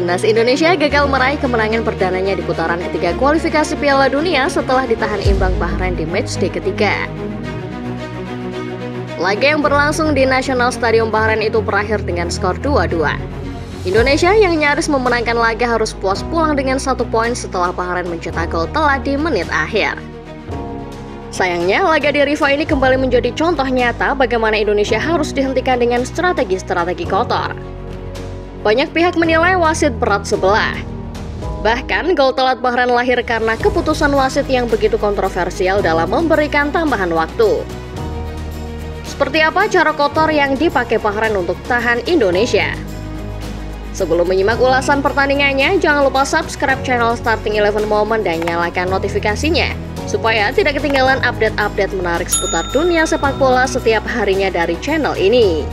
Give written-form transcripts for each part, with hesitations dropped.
Timnas Indonesia gagal meraih kemenangan perdananya di putaran ketiga kualifikasi Piala Dunia setelah ditahan imbang Bahrain di matchday ketiga. Laga yang berlangsung di National Stadium Bahrain itu berakhir dengan skor 2-2. Indonesia yang nyaris memenangkan laga harus puas pulang dengan 1 poin setelah Bahrain mencetak gol telat di menit akhir. Sayangnya, laga di Rifa ini kembali menjadi contoh nyata bagaimana Indonesia harus dihentikan dengan strategi-strategi kotor. Banyak pihak menilai wasit berat sebelah. Bahkan, gol telat Bahrain lahir karena keputusan wasit yang begitu kontroversial dalam memberikan tambahan waktu. Seperti apa cara kotor yang dipakai Bahrain untuk tahan Indonesia? Sebelum menyimak ulasan pertandingannya, jangan lupa subscribe channel Starting 11 Moment dan nyalakan notifikasinya, supaya tidak ketinggalan update-update menarik seputar dunia sepak bola setiap harinya dari channel ini.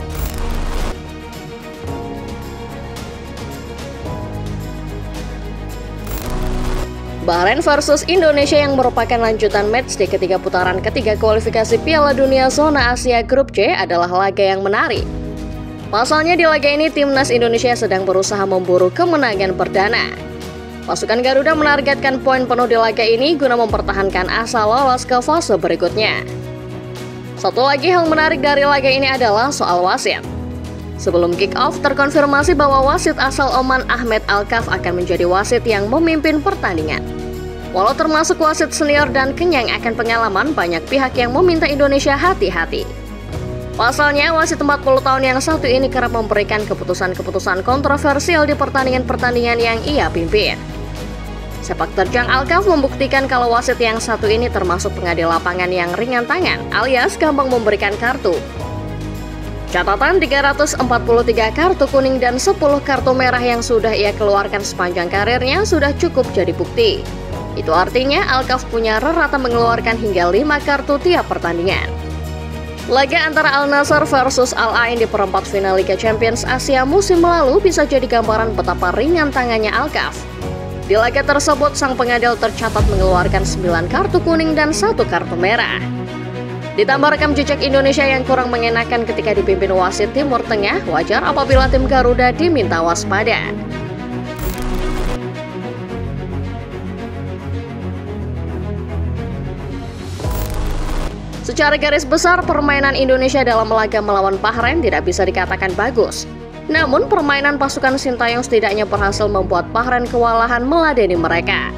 Bahrain versus Indonesia yang merupakan lanjutan matchday ketiga putaran ketiga kualifikasi Piala Dunia Zona Asia Grup C adalah laga yang menarik. Pasalnya di laga ini Timnas Indonesia sedang berusaha memburu kemenangan perdana. Pasukan Garuda menargetkan poin penuh di laga ini guna mempertahankan asa lolos ke fase berikutnya. Satu lagi hal menarik dari laga ini adalah soal wasit. Sebelum kick-off, terkonfirmasi bahwa wasit asal Oman Ahmed Alkaf akan menjadi wasit yang memimpin pertandingan. Walau termasuk wasit senior dan kenyang akan pengalaman, banyak pihak yang meminta Indonesia hati-hati. Pasalnya, wasit 40 tahun yang satu ini kerap memberikan keputusan-keputusan kontroversial di pertandingan-pertandingan yang ia pimpin. Sepak terjang Alkaf membuktikan kalau wasit yang satu ini termasuk pengadil lapangan yang ringan tangan, alias gampang memberikan kartu. Catatan 343 kartu kuning dan 10 kartu merah yang sudah ia keluarkan sepanjang karirnya sudah cukup jadi bukti. Itu artinya Alkaf punya rata mengeluarkan hingga 5 kartu tiap pertandingan. Laga antara Al Nassr versus Al Ain di perempat final Liga Champions Asia musim lalu bisa jadi gambaran betapa ringan tangannya Alkaf. Di laga tersebut, sang pengadil tercatat mengeluarkan 9 kartu kuning dan 1 kartu merah. Ditambah rekam jejak Indonesia yang kurang mengenakan ketika dipimpin wasit Timur Tengah, wajar apabila tim Garuda diminta waspada. Secara garis besar, permainan Indonesia dalam laga melawan Bahrain tidak bisa dikatakan bagus. Namun, permainan pasukan Sintayong setidaknya berhasil membuat Bahrain kewalahan meladeni mereka.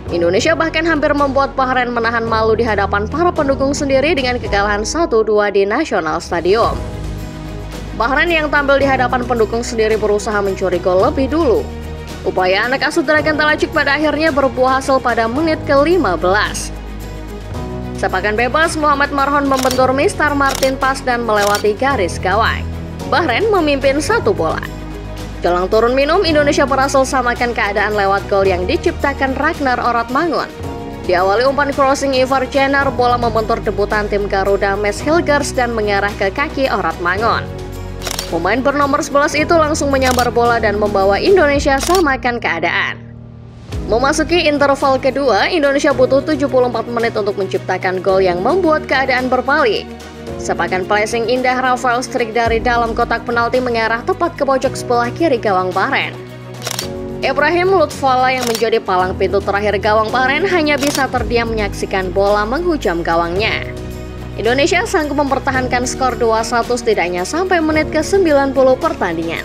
Indonesia bahkan hampir membuat Bahrain menahan malu di hadapan para pendukung sendiri dengan kekalahan 1-2 di National Stadium. Bahrain yang tampil di hadapan pendukung sendiri berusaha mencuri gol lebih dulu. Upaya anak asuh Dragan Talachik pada akhirnya berbuah hasil pada menit ke-15. Sepakan bebas, Muhammad Marhon membentur Mistar Martin pas dan melewati garis gawang. Bahrain memimpin 1 bola. Jelang turun minum, Indonesia berhasil samakan keadaan lewat gol yang diciptakan Ragnar Oratmangun. Diawali umpan crossing Ivar Jenner, bola membentur debutan tim Garuda Mes Hilgers dan mengarah ke kaki Oratmangun. Pemain bernomor 11 itu langsung menyambar bola dan membawa Indonesia samakan keadaan. Memasuki interval kedua, Indonesia butuh 74 menit untuk menciptakan gol yang membuat keadaan berbalik. Sepakan placing indah Rafael Strik dari dalam kotak penalti mengarah tepat ke pojok sebelah kiri gawang Bahrain. Ibrahim Lutfalla yang menjadi palang pintu terakhir gawang Bahrain hanya bisa terdiam menyaksikan bola menghujam gawangnya. Indonesia sanggup mempertahankan skor 2-1 setidaknya sampai menit ke-90 pertandingan.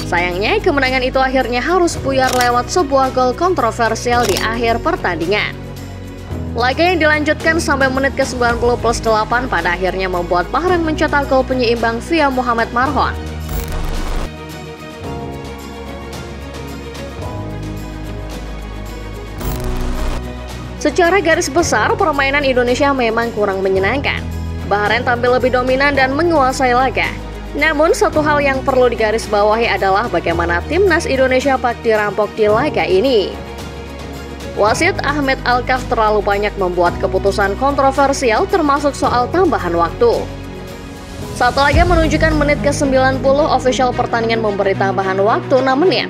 Sayangnya, kemenangan itu akhirnya harus buyar lewat sebuah gol kontroversial di akhir pertandingan. Laga yang dilanjutkan sampai menit ke-90 plus 8 pada akhirnya membuat Bahrain mencetak gol penyeimbang via Muhammad Marhon. Secara garis besar, permainan Indonesia memang kurang menyenangkan. Bahrain tampil lebih dominan dan menguasai laga. Namun, satu hal yang perlu digarisbawahi adalah bagaimana Timnas Indonesia bak dirampok di laga ini. Wasit Ahmed Alkaf terlalu banyak membuat keputusan kontroversial termasuk soal tambahan waktu. Satu laga menunjukkan menit ke-90, official pertandingan memberi tambahan waktu 6 menit.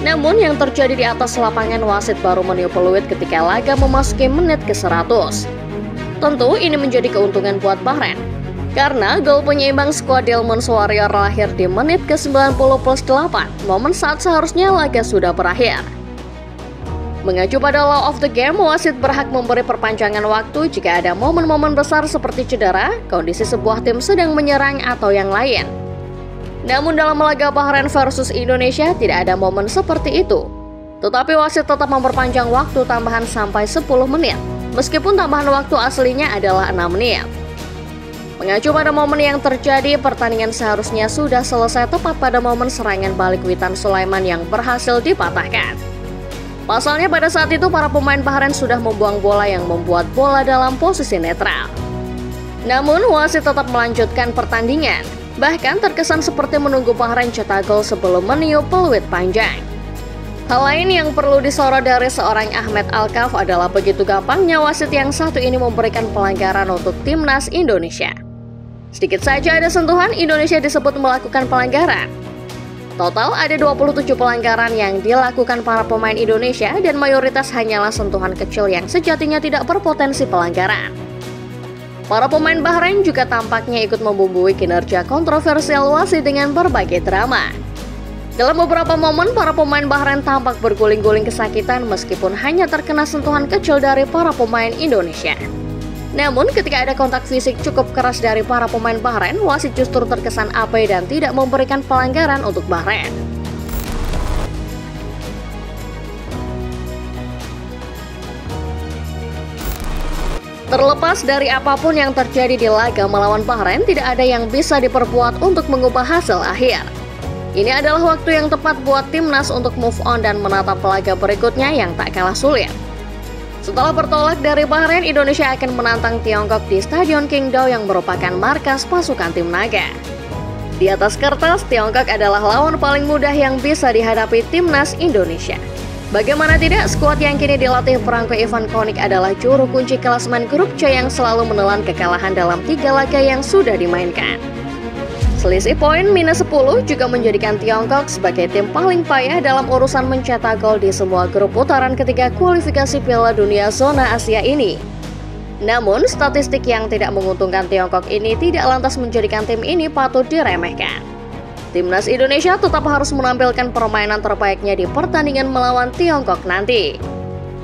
Namun yang terjadi di atas lapangan, wasit baru meniup peluit ketika laga memasuki menit ke-100. Tentu ini menjadi keuntungan buat Bahrain. Karena gol penyeimbang skuad Delmons Warrior lahir di menit ke-90+8, momen saat seharusnya laga sudah berakhir. Mengacu pada law of the game, wasit berhak memberi perpanjangan waktu jika ada momen-momen besar seperti cedera, kondisi sebuah tim sedang menyerang, atau yang lain. Namun dalam laga Bahrain versus Indonesia tidak ada momen seperti itu. Tetapi wasit tetap memperpanjang waktu tambahan sampai 10 menit, meskipun tambahan waktu aslinya adalah 6 menit. Mengacu pada momen yang terjadi, pertandingan seharusnya sudah selesai tepat pada momen serangan balik Witan Sulaiman yang berhasil dipatahkan. Pasalnya pada saat itu para pemain Bahrain sudah membuang bola yang membuat bola dalam posisi netral. Namun wasit tetap melanjutkan pertandingan, bahkan terkesan seperti menunggu Bahrain cetak gol sebelum meniup peluit panjang. Hal lain yang perlu disorot dari seorang Ahmed Alkaf adalah begitu gampangnya wasit yang satu ini memberikan pelanggaran untuk timnas Indonesia. Sedikit saja ada sentuhan, Indonesia disebut melakukan pelanggaran. Total ada 27 pelanggaran yang dilakukan para pemain Indonesia dan mayoritas hanyalah sentuhan kecil yang sejatinya tidak berpotensi pelanggaran. Para pemain Bahrain juga tampaknya ikut membumbui kinerja kontroversial wasit dengan berbagai drama. Dalam beberapa momen, para pemain Bahrain tampak berguling-guling kesakitan meskipun hanya terkena sentuhan kecil dari para pemain Indonesia. Namun, ketika ada kontak fisik cukup keras dari para pemain Bahrain, wasit justru terkesan abai dan tidak memberikan pelanggaran untuk Bahrain. Terlepas dari apapun yang terjadi di laga melawan Bahrain, tidak ada yang bisa diperbuat untuk mengubah hasil akhir. Ini adalah waktu yang tepat buat timnas untuk move on dan menatap laga berikutnya yang tak kalah sulit. Setelah bertolak dari Bahrain, Indonesia akan menantang Tiongkok di Stadion Qingdao yang merupakan markas pasukan tim naga. Di atas kertas, Tiongkok adalah lawan paling mudah yang bisa dihadapi timnas Indonesia. Bagaimana tidak, skuad yang kini dilatih Branko Ivan Konik adalah juru kunci klasemen grup C yang selalu menelan kekalahan dalam 3 laga yang sudah dimainkan. Selisih poin minus 10 juga menjadikan Tiongkok sebagai tim paling payah dalam urusan mencetak gol di semua grup putaran ketiga kualifikasi Piala Dunia Zona Asia ini. Namun, statistik yang tidak menguntungkan Tiongkok ini tidak lantas menjadikan tim ini patut diremehkan. Timnas Indonesia tetap harus menampilkan permainan terbaiknya di pertandingan melawan Tiongkok nanti.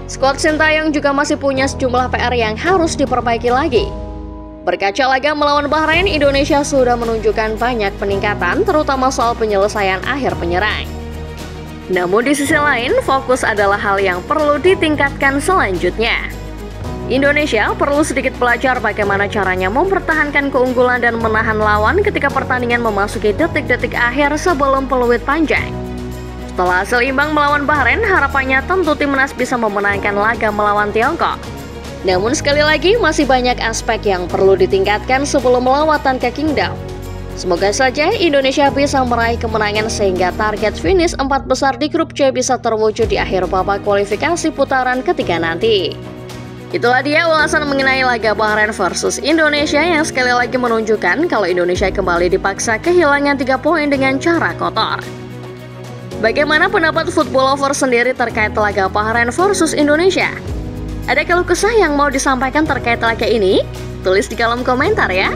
Skuad Sintayong juga masih punya sejumlah PR yang harus diperbaiki lagi. Berkaca laga melawan Bahrain, Indonesia sudah menunjukkan banyak peningkatan, terutama soal penyelesaian akhir penyerang. Namun di sisi lain, fokus adalah hal yang perlu ditingkatkan selanjutnya. Indonesia perlu sedikit belajar bagaimana caranya mempertahankan keunggulan dan menahan lawan ketika pertandingan memasuki detik-detik akhir sebelum peluit panjang. Setelah hasil imbang melawan Bahrain, harapannya tentu timnas bisa memenangkan laga melawan Tiongkok. Namun sekali lagi masih banyak aspek yang perlu ditingkatkan sebelum lawatan ke Qingdao. Semoga saja Indonesia bisa meraih kemenangan sehingga target finish 4 besar di grup C bisa terwujud di akhir babak kualifikasi putaran ketiga nanti. Itulah dia ulasan mengenai laga Bahrain versus Indonesia yang sekali lagi menunjukkan kalau Indonesia kembali dipaksa kehilangan 3 poin dengan cara kotor. Bagaimana pendapat football lover sendiri terkait laga Bahrain versus Indonesia? Ada keluh kesah yang mau disampaikan terkait laga ini? Tulis di kolom komentar ya.